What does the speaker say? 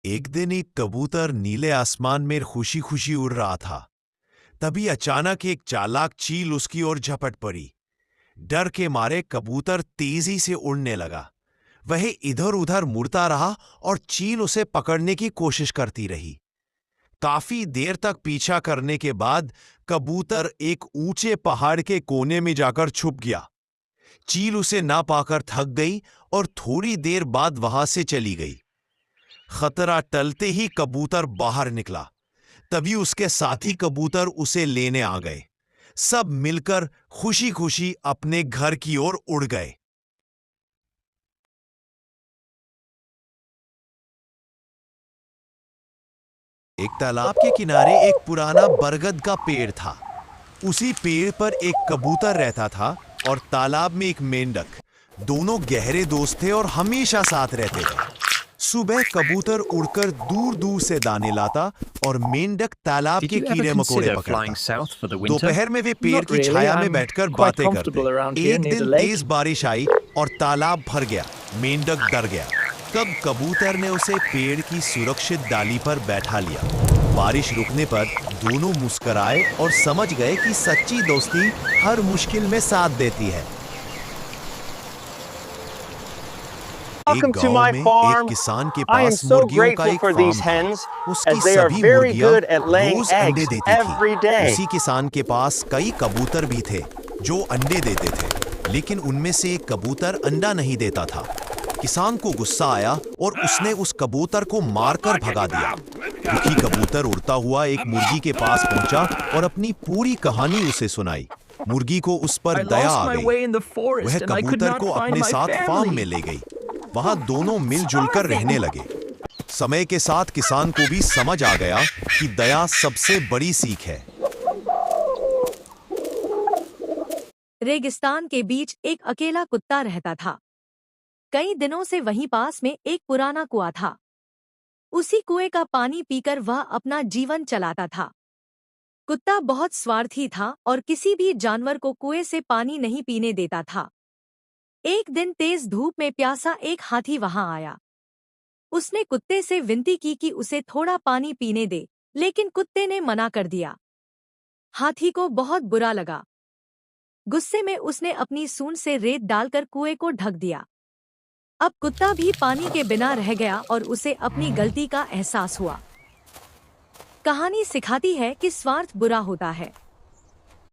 एक दिन एक कबूतर नीले आसमान में खुशी खुशी उड़ रहा था। तभी अचानक एक चालाक चील उसकी ओर झपट पड़ी। डर के मारे कबूतर तेजी से उड़ने लगा। वह इधर उधर मुड़ता रहा और चील उसे पकड़ने की कोशिश करती रही। काफी देर तक पीछा करने के बाद कबूतर एक ऊंचे पहाड़ के कोने में जाकर छुप गया। चील उसे ना पाकर थक गई और थोड़ी देर बाद वहां से चली गई। खतरा टलते ही कबूतर बाहर निकला। तभी उसके साथी कबूतर उसे लेने आ गए। सब मिलकर खुशी खुशी अपने घर की ओर उड़ गए। एक तालाब के किनारे एक पुराना बरगद का पेड़ था। उसी पेड़ पर एक कबूतर रहता था और तालाब में एक मेंढक। दोनों गहरे दोस्त थे और हमेशा साथ रहते थे। सुबह कबूतर उड़कर दूर दूर से दाने लाता और मेंढक तालाब के कीड़े मकोड़े पकड़ता। दोपहर में वे पेड़ की छाया में बैठकर बातें करते। एक दिन तेज बारिश आई और तालाब भर गया। मेंढक डर गया। तब कबूतर ने उसे पेड़ की सुरक्षित डाली पर बैठा लिया। बारिश रुकने पर दोनों मुस्कुराए और समझ गए कि सच्ची दोस्ती हर मुश्किल में साथ देती है। एक गांव में एक किसान के पास मुर्गियों का एक फार्म था। उसकी सभी मुर्गियां रोज अंडे देती थी। उसी किसान के पास कई कबूतर भी थे जो अंडे देते थे, लेकिन उनमें से एक कबूतर अंडा नहीं देता था। किसान को गुस्सा आया और उसने उस कबूतर को मारकर भगा दिया। दुखी कबूतर उड़ता हुआ एक मुर्गी के पास पहुंचा और अपनी पूरी कहानी उसे सुनाई। मुर्गी को उस पर दया आ गई। वह कबूतर को अपने साथ फार्म में ले गई। वहां दोनों मिलजुल कर रहने लगे। समय के साथ किसान को भी समझ आ गया कि दया सबसे बड़ी सीख है। रेगिस्तान के बीच एक अकेला कुत्ता रहता था। कई दिनों से वहीं पास में एक पुराना कुआं था। उसी कुएं का पानी पीकर वह अपना जीवन चलाता था। कुत्ता बहुत स्वार्थी था और किसी भी जानवर को कुएं से पानी नहीं पीने देता था। एक दिन तेज धूप में प्यासा एक हाथी वहां आया। उसने कुत्ते से विनती की कि उसे थोड़ा पानी पीने दे, लेकिन कुत्ते ने मना कर दिया। हाथी को बहुत बुरा लगा। गुस्से में उसने अपनी सूंड से रेत डालकर कुएं को ढक दिया। अब कुत्ता भी पानी के बिना रह गया और उसे अपनी गलती का एहसास हुआ। कहानी सिखाती है कि स्वार्थ बुरा होता है।